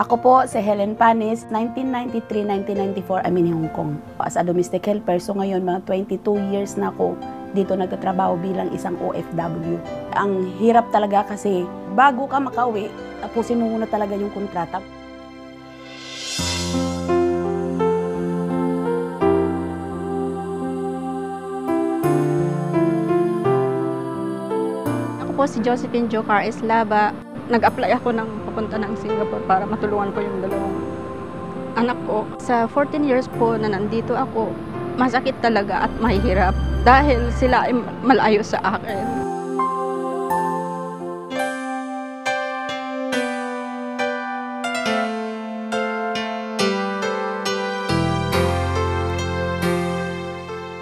Ako po si Helen Panis, 1993-1994 I'm in Hong Kong as a domestic helper. So ngayon mga 22 years na ako dito nagtatrabaho bilang isang OFW. Ang hirap talaga kasi bago ka makauwi, tapusin mo muna talaga yung kontrata. Ako po si Josephine Jocar Eslava. Nag-apply ako ng papunta ng Singapore para matulungan ko yung dalawang anak ko. Sa 14 years po na nandito ako, masakit talaga at mahihirap dahil sila ay malayo sa akin.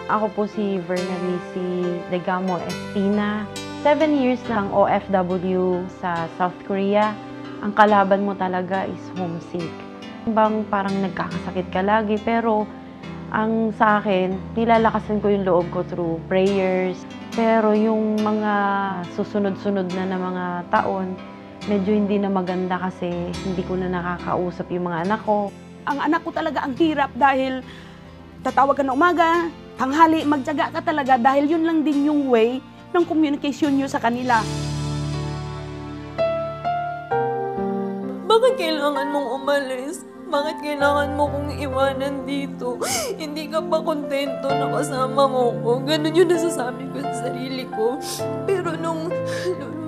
Ako po si Vernalici Degamo Espina. 7 years ng OFW sa South Korea. Ang kalaban mo talaga is homesick. Bang parang nagkakasakit ka lagi, pero ang sa akin, nilalakasan ko yung loob ko through prayers. Pero yung mga susunod-sunod na mga taon, medyo hindi na maganda kasi hindi ko na nakakausap yung mga anak ko. Ang anak ko talaga ang hirap dahil tatawag ka na umaga, tanghali, magtiyaga ka talaga dahil yun lang din yung way ng communication nyo sa kanila. Bakit kailangan mong umalis? Bakit kailangan mo kong iwanan dito? Hindi ka ba kontento na kasama mo ko? Ganun yung nasasabi ko sa sarili ko. Pero nung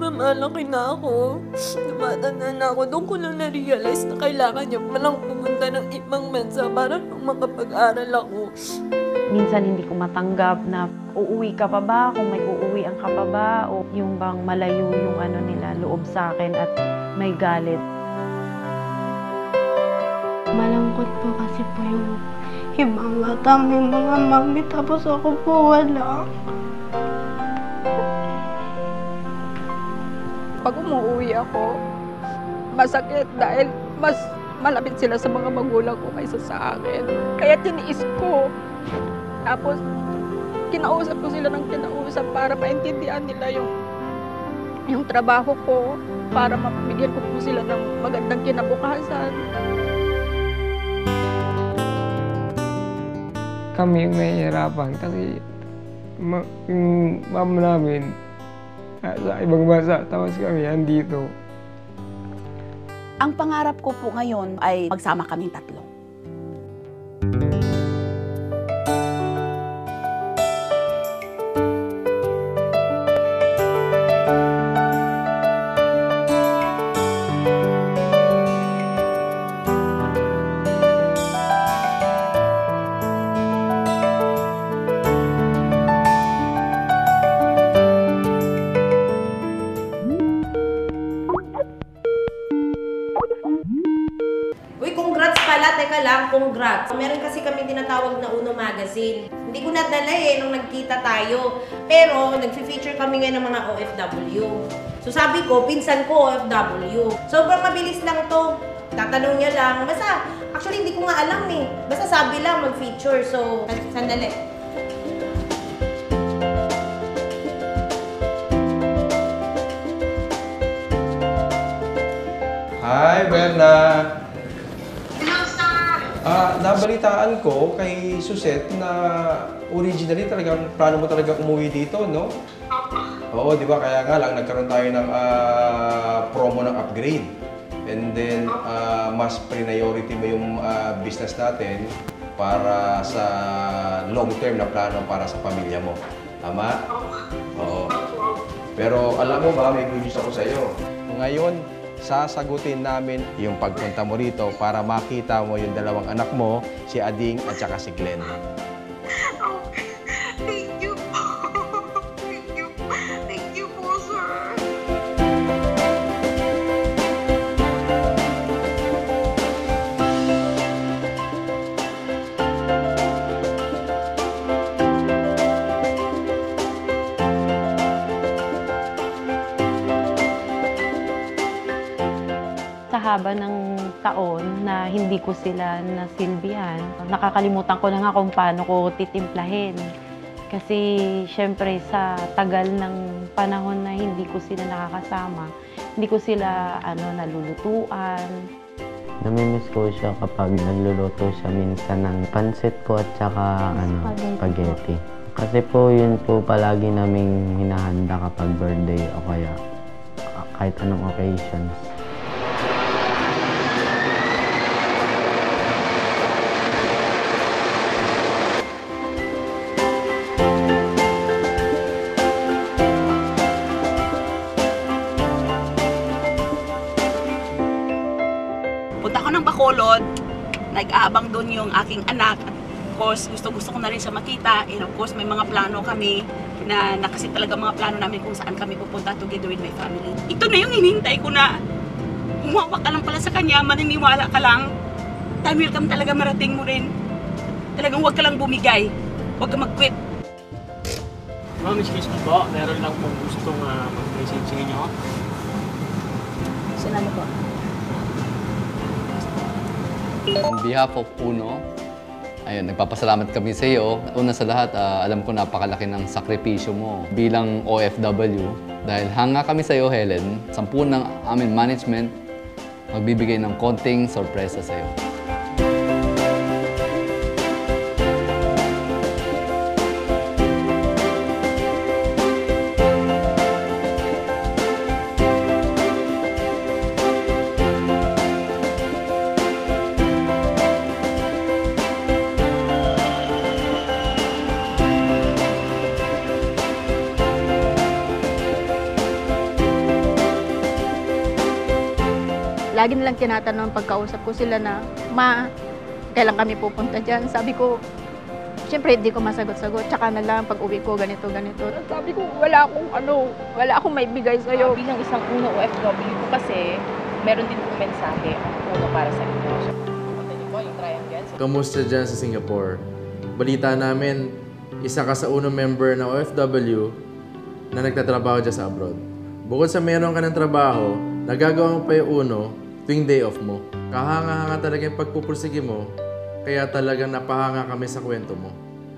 mamalaki na ako, tumatanda na ako, doon ko lang na-realize na kailangan niya palang pumunta ng ibang bansa para makapag-aral ako. Minsan hindi ko matanggap na uuwi ka pa ba, kung may uuwian ka pa ba, o yung bang malayo yung nila, loob sa akin at may galit. Malungkot po kasi po yung ibang bata may mga mami tapos ako po wala. Pag umuwi ako, masakit dahil mas malapit sila sa mga magulang ko kaysa sa akin. Kaya tiniis ko. Tapos, kinausap ko sila ng kinausap para maintindihan nila yung trabaho ko, para mabigyan ko po sila ng magandang kinabukasan. Kami yung nahihirapan kasi yung mama namin sa ibang bansa, tapos kami andito. Ang pangarap ko po ngayon ay magsama kaming tatlo. Teka lang, congrats. Meron kasi kami tinatawag na Uno Magazine. Hindi ko nadala nung nagkita tayo. Pero nag-feature kami ngayon ng mga OFW. So sabi ko, pinsan ko OFW. Sobrang mabilis lang to. Tatanong niya lang. Basta, actually hindi ko nga alam Basta sabi lang mag-feature. So, sandali. Hi, Berna! Nabalitaan ko kay Suzette na originally talagang plano mo talaga umuwi dito, no? Oo, di ba? Kaya nga lang nagkaroon tayo ng promo ng upgrade. And then, mas priority mo yung business natin para sa long-term na plano para sa pamilya mo. Tama? Oo. Pero alam mo ba, may good news ako sa iyo. Ngayon, sasagutin namin yung pagpunta mo rito para makita mo yung dalawang anak mo, si Ading at saka si Glenn. Thank you po. Thank you po, sir. Sa haba ng taon na hindi ko sila nasilbihan. Nakakalimutan ko na nga kung paano ko titimplahin. Kasi syempre sa tagal ng panahon na hindi ko sila nakakasama, hindi ko sila nalulutuan. Namimiss ko siya kapag nagluluto siya minsan ng pansit ko at saka spaghetti. Kasi po yun po palagi naming hinahanda kapag birthday o kaya kahit anong occasions. Punta ko ng Bacolod, nag-aabang doon yung aking anak. Of course, gusto ko na rin siya makita. And of course, may mga plano kami na kasi talaga mga plano namin kung saan kami pupunta together with my family. Ito na yung hinihintay ko na humawak ka lang pala sa kanya, maniniwala ka lang. Time will come talaga, marating mo rin. Talagang huwag ka lang bumigay. Huwag ka mag-quit. Ma'am, excuse me po. Meron lang pong gustong mag-message sa inyo. Sinalo po. On behalf of UNO, ayun, nagpapasalamat kami sa iyo. Una sa lahat, alam ko napakalaki ng sakripisyo mo bilang OFW. Dahil hanga kami sa iyo, Helen, 10 ng aming management magbibigay ng konting sorpresa sa iyo. Lagi nilang tinatanong pagkausap ko sila na, Ma, kailan kami pupunta dyan? Sabi ko, siyempre hindi ko masagot-sagot. Tsaka na lang pag uwi ko, ganito. Sabi ko, wala akong maibigay sa'yo. Bilang isang UNO OFW ko kasi, meron din pong mensahe ang UNO para sa inyo. Pumunta niyo po yung triangle. Kamusta dyan sa Singapore? Balita namin, isa ka sa UNO member ng OFW na nagtatrabaho dyan sa abroad. Bukod sa meron ka ng trabaho, nagagawa mo pa yung UNO tuwing day off mo. Kahanga-hanga talaga yung pagpupursige mo, kaya talagang napahanga kami sa kwento mo.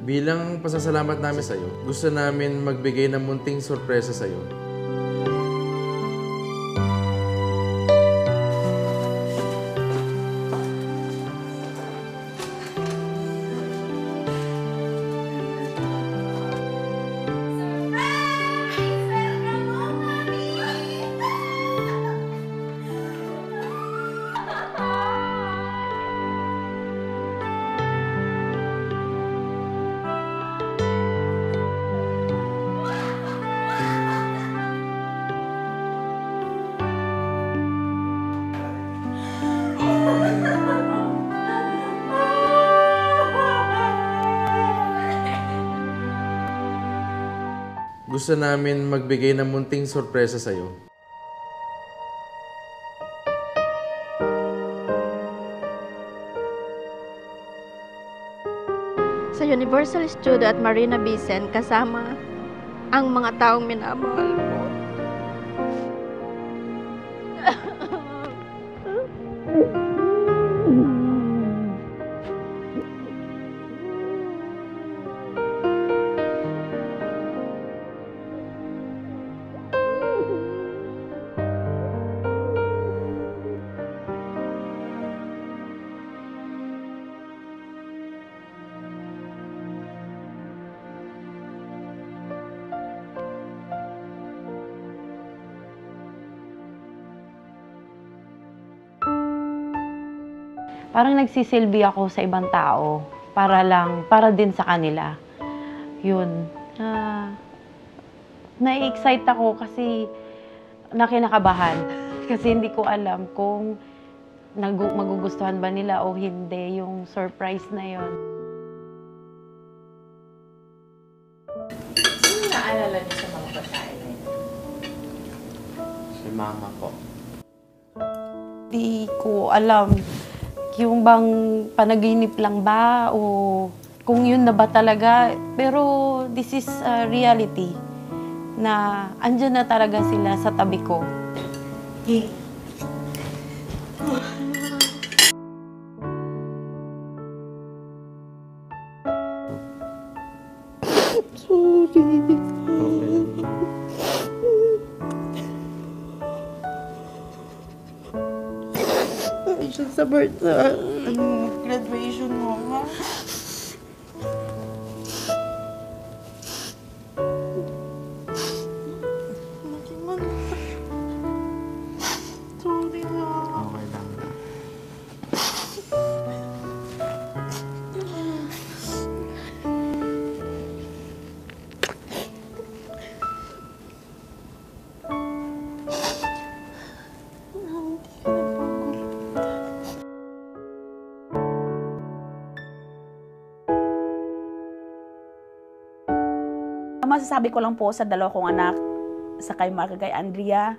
Bilang pasasalamat namin sa'yo, gusto namin magbigay ng munting sorpresa sa'yo. Gusto namin magbigay ng munting sorpresa sa'yo. Sa Universal Studio at Marina Bay Sands kasama ang mga taong minamahal ko. Parang nagsisilbi ako sa ibang tao para din sa kanila. Yun. Na-excite ako kasi nakinakabahan. Kasi hindi ko alam kung magugustuhan ba nila o hindi yung surprise na yun. Sino naalala niyo sa mga pagkain na yun? Si Mama po. Di ko alam yung bang panaginip lang ba o kung yun na ba talaga. Pero this is a reality na andyan na talaga sila sa tabi ko. Sorry. Sa graduation mo, ha? Sorry na. Okay lang. Masasabi ko lang po sa dalawa kong anak, sa kay Mark kay Andrea,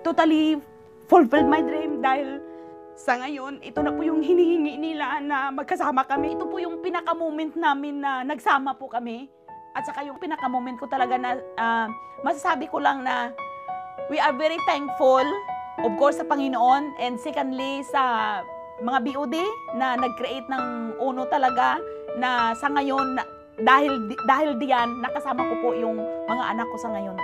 totally fulfilled my dream dahil sa ngayon, ito na po yung hinihingi nila na magkasama kami. Ito po yung pinaka-moment namin na nagsama po kami. At saka yung pinaka-moment ko talaga na masasabi ko lang na we are very thankful, of course, sa Panginoon, and secondly, sa mga BOD na nag-create ng UNO talaga na sa ngayon, dahil diyan, nakasama ko po yung mga anak ko sa ngayon.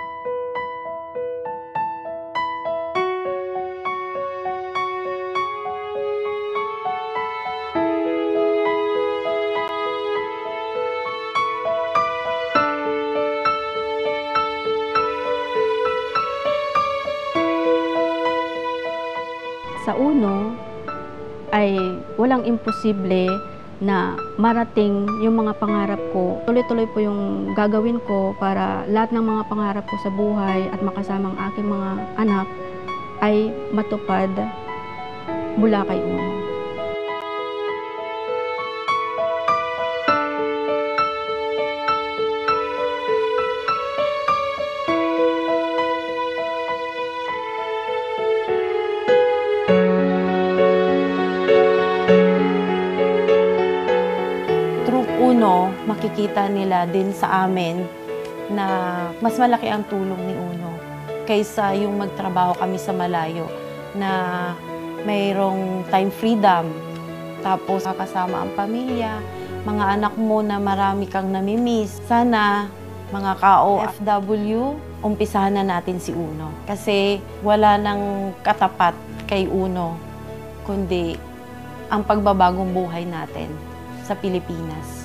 Sa UNO ay walang imposible na marating yung mga pangarap ko. Tuloy-tuloy po yung gagawin ko para lahat ng mga pangarap ko sa buhay at makasama ang aking mga anak ay matupad mula kay UNO. UNO, makikita nila din sa amin na mas malaki ang tulong ni UNO kaysa yung magtrabaho kami sa malayo na mayroong time freedom, tapos kasama ang pamilya, mga anak mo na marami kang namimiss. Sana mga ka-OFW, umpisahan na natin si UNO kasi wala nang katapat kay UNO kundi ang pagbabagong buhay natin sa Pilipinas.